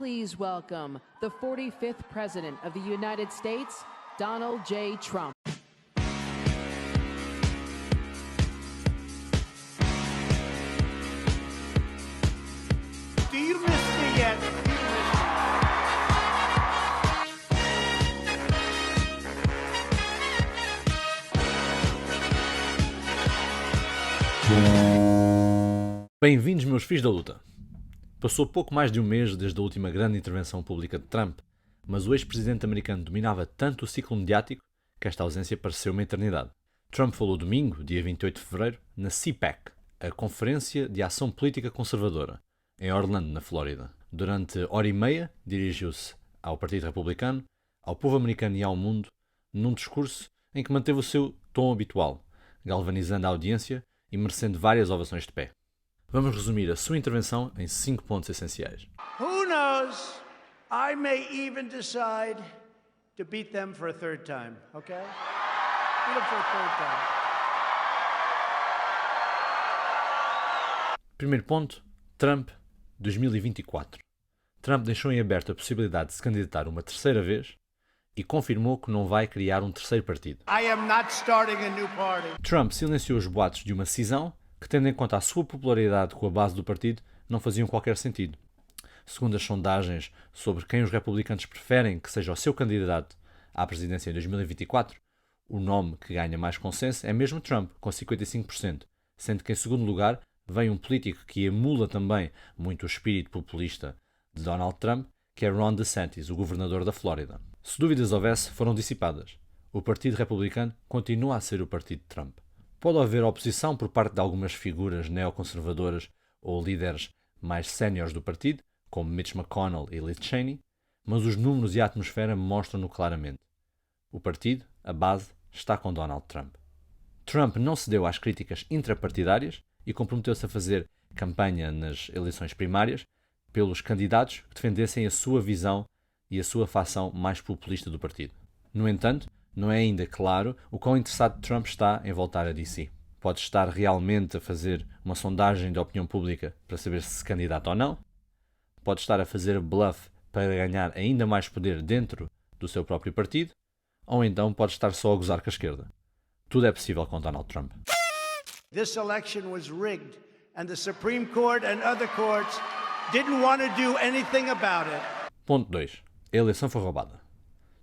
Please welcome the 45th President of the United States, Donald J. Trump. Do you miss me yet? Bem-vindos, meus filhos da luta. Passou pouco mais de um mês desde a última grande intervenção pública de Trump, mas o ex-presidente americano dominava tanto o ciclo mediático que esta ausência pareceu uma eternidade. Trump falou domingo, dia 28 de fevereiro, na CPAC, a Conferência de Ação Política Conservadora, em Orlando, na Flórida. Durante hora e meia, dirigiu-se ao Partido Republicano, ao povo americano e ao mundo, num discurso em que manteve o seu tom habitual, galvanizando a audiência e merecendo várias ovações de pé. Vamos resumir a sua intervenção em 5 pontos essenciais. Who knows? I may even decide to beat them for a third time, okay? Beat them for a third time. Primeiro ponto, Trump 2024. Trump deixou em aberto a possibilidade de se candidatar uma terceira vez e confirmou que não vai criar um terceiro partido. I am not starting a new party. Trump silenciou os boatos de uma cisão que, tendo em conta a sua popularidade com a base do partido, não faziam qualquer sentido. Segundo as sondagens sobre quem os republicanos preferem que seja o seu candidato à presidência em 2024, o nome que ganha mais consenso é mesmo Trump, com 55%, sendo que em segundo lugar vem um político que emula também muito o espírito populista de Donald Trump, que é Ron DeSantis, o governador da Flórida. Se dúvidas houvesse, foram dissipadas. O Partido Republicano continua a ser o partido de Trump. Pode haver oposição por parte de algumas figuras neoconservadoras ou líderes mais séniores do partido, como Mitch McConnell e Liz Cheney, mas os números e a atmosfera mostram-no claramente. O partido, a base, está com Donald Trump. Trump não cedeu às críticas intrapartidárias e comprometeu-se a fazer campanha nas eleições primárias pelos candidatos que defendessem a sua visão e a sua facção mais populista do partido. No entanto, não é ainda claro o quão interessado Trump está em voltar a DC. Pode estar realmente a fazer uma sondagem de opinião pública para saber se candidata ou não. Pode estar a fazer bluff para ganhar ainda mais poder dentro do seu próprio partido. Ou então pode estar só a gozar com a esquerda. Tudo é possível com Donald Trump. This election was rigged, and the Supreme Court and other courts didn't want to do anything about it. Ponto 2. A eleição foi roubada.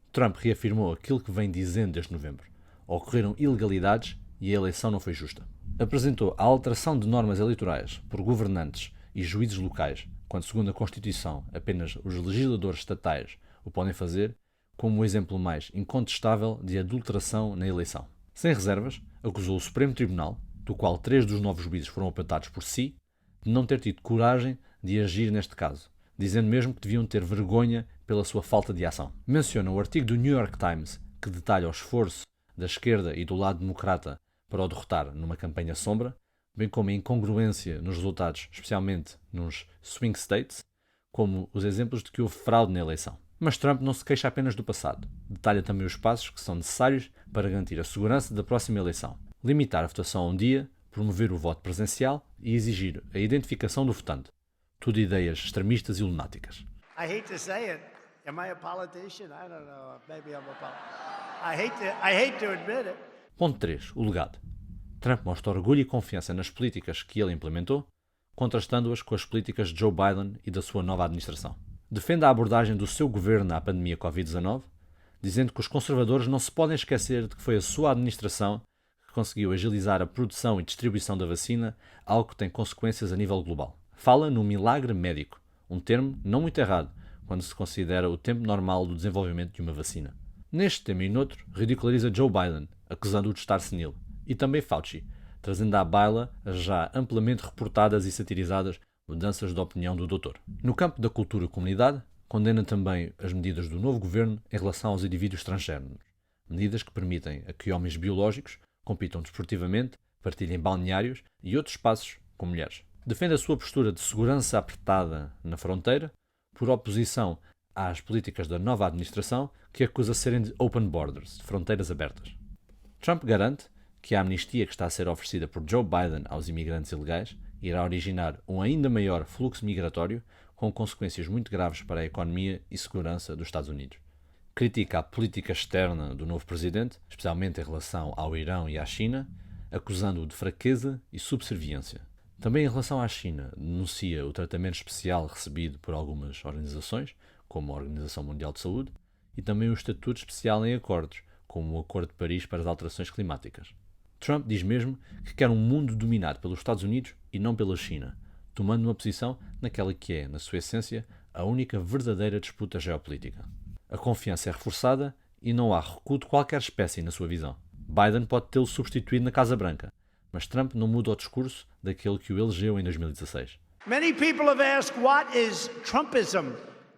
Trump reafirmou aquilo que vem dizendo desde novembro. Ocorreram ilegalidades e a eleição não foi justa. Apresentou a alteração de normas eleitorais por governantes e juízes locais, quando, segundo a Constituição, apenas os legisladores estatais o podem fazer, como o exemplo mais incontestável de adulteração na eleição. Sem reservas, acusou o Supremo Tribunal, do qual 3 dos 9 juízes foram apontados por si, de não ter tido coragem de agir neste caso, dizendo mesmo que deviam ter vergonha pela sua falta de ação. Menciona o artigo do New York Times que detalha o esforço da esquerda e do lado democrata para o derrotar numa campanha sombra, bem como a incongruência nos resultados, especialmente nos swing states, como os exemplos de que houve fraude na eleição. Mas Trump não se queixa apenas do passado. Detalha também os passos que são necessários para garantir a segurança da próxima eleição. Limitar a votação a um dia, promover o voto presencial e exigir a identificação do votante. Tudo ideias extremistas e lunáticas. I hate to say it. Am I a politician? I don't know. Maybe I'm a politician. I hate to admit it. Ponto 3. O legado. Trump mostra orgulho e confiança nas políticas que ele implementou, contrastando-as com as políticas de Joe Biden e da sua nova administração. Defende a abordagem do seu governo à pandemia Covid-19, dizendo que os conservadores não se podem esquecer de que foi a sua administração que conseguiu agilizar a produção e distribuição da vacina, algo que tem consequências a nível global. Fala no milagre médico, um termo não muito errado quando se considera o tempo normal do desenvolvimento de uma vacina. Neste tema e noutro, ridiculariza Joe Biden, acusando-o de estar senil, e também Fauci, trazendo à baila as já amplamente reportadas e satirizadas mudanças de opinião do doutor. No campo da cultura e comunidade, condena também as medidas do novo governo em relação aos indivíduos transgêneros, medidas que permitem a que homens biológicos compitam desportivamente, partilhem balneários e outros espaços com mulheres. Defende a sua postura de segurança apertada na fronteira, por oposição às políticas da nova administração, que acusa serem de open borders, de fronteiras abertas. Trump garante que a amnistia que está a ser oferecida por Joe Biden aos imigrantes ilegais irá originar um ainda maior fluxo migratório, com consequências muito graves para a economia e segurança dos Estados Unidos. Critica a política externa do novo presidente, especialmente em relação ao Irão e à China, acusando-o de fraqueza e subserviência. Também em relação à China, denuncia o tratamento especial recebido por algumas organizações, como a Organização Mundial de Saúde, e também o estatuto especial em acordos, como o Acordo de Paris para as Alterações Climáticas. Trump diz mesmo que quer um mundo dominado pelos Estados Unidos e não pela China, tomando uma posição naquela que é, na sua essência, a única verdadeira disputa geopolítica. A confiança é reforçada e não há recuo de qualquer espécie na sua visão. Biden pode tê-lo substituído na Casa Branca, mas Trump não muda o discurso daquele que o elegeu em 2016. Many people have asked, what is Trumpism?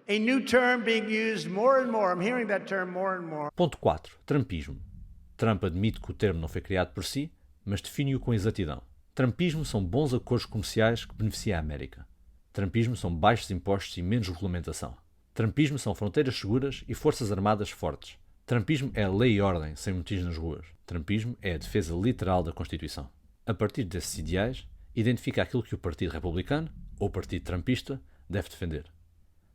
A new term being used more and more. I'm hearing that term more and more. Ponto 4. Trumpismo. Trump admite que o termo não foi criado por si, mas define-o com exatidão. Trumpismo são bons acordos comerciais que beneficiam a América. Trumpismo são baixos impostos e menos regulamentação. Trumpismo são fronteiras seguras e forças armadas fortes. Trumpismo é a lei e ordem, sem motins nas ruas. Trumpismo é a defesa literal da Constituição. A partir desses ideais, identifica aquilo que o Partido Republicano, ou Partido Trumpista, deve defender.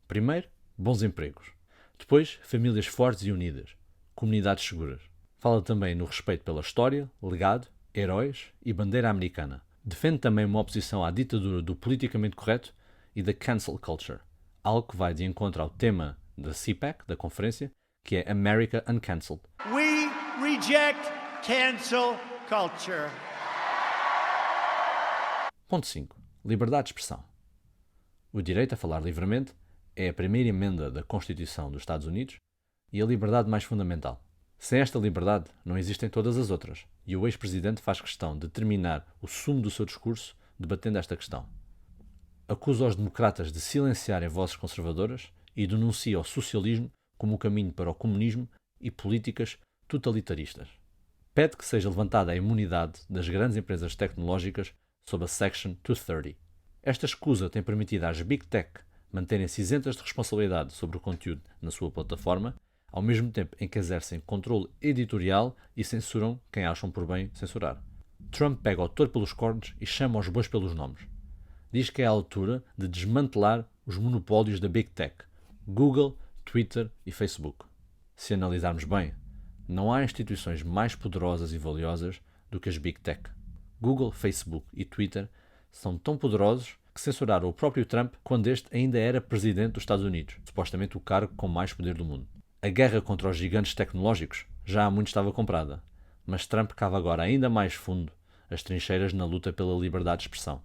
Primeiro, bons empregos. Depois, famílias fortes e unidas. Comunidades seguras. Fala também no respeito pela história, legado, heróis e bandeira americana. Defende também uma oposição à ditadura do politicamente correto e da cancel culture, algo que vai de encontro ao tema da CPAC, da conferência, que é America Uncancelled. We reject cancel culture. Ponto 5. Liberdade de expressão. O direito a falar livremente é a primeira emenda da Constituição dos Estados Unidos e a liberdade mais fundamental. Sem esta liberdade, não existem todas as outras, e o ex-presidente faz questão de terminar o sumo do seu discurso debatendo esta questão. Acusa os democratas de silenciarem vozes conservadoras e denuncia o socialismo como o caminho para o comunismo e políticas totalitaristas. Pede que seja levantada a imunidade das grandes empresas tecnológicas sob a Section 230. Esta escusa tem permitido às Big Tech manterem-se isentas de responsabilidade sobre o conteúdo na sua plataforma, ao mesmo tempo em que exercem controle editorial e censuram quem acham por bem censurar. Trump pega o touro pelos cornos e chama os bois pelos nomes. Diz que é a altura de desmantelar os monopólios da Big Tech, Google, Twitter e Facebook. Se analisarmos bem, não há instituições mais poderosas e valiosas do que as Big Tech. Google, Facebook e Twitter são tão poderosos que censuraram o próprio Trump quando este ainda era presidente dos Estados Unidos, supostamente o cargo com mais poder do mundo. A guerra contra os gigantes tecnológicos já há muito estava comprada, mas Trump cava agora ainda mais fundo as trincheiras na luta pela liberdade de expressão.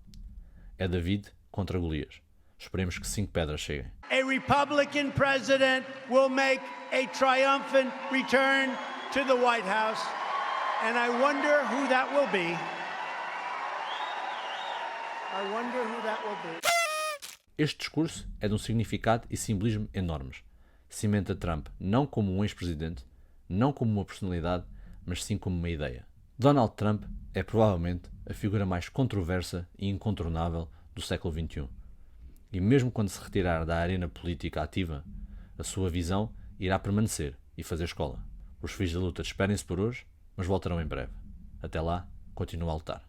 É David contra Golias. Esperemos que 5 pedras cheguem. A Republican president will make a triumphant return to the White House, and I wonder who that will be. I wonder who that will be. Este discurso é de um significado e simbolismo enormes. Cimenta Trump não como um ex-presidente, não como uma personalidade, mas sim como uma ideia. Donald Trump é provavelmente a figura mais controversa e incontornável do século XXI. E mesmo quando se retirar da arena política ativa, a sua visão irá permanecer e fazer escola. Os filhos da luta despedem-se por hoje, mas voltarão em breve. Até lá, continua a lutar.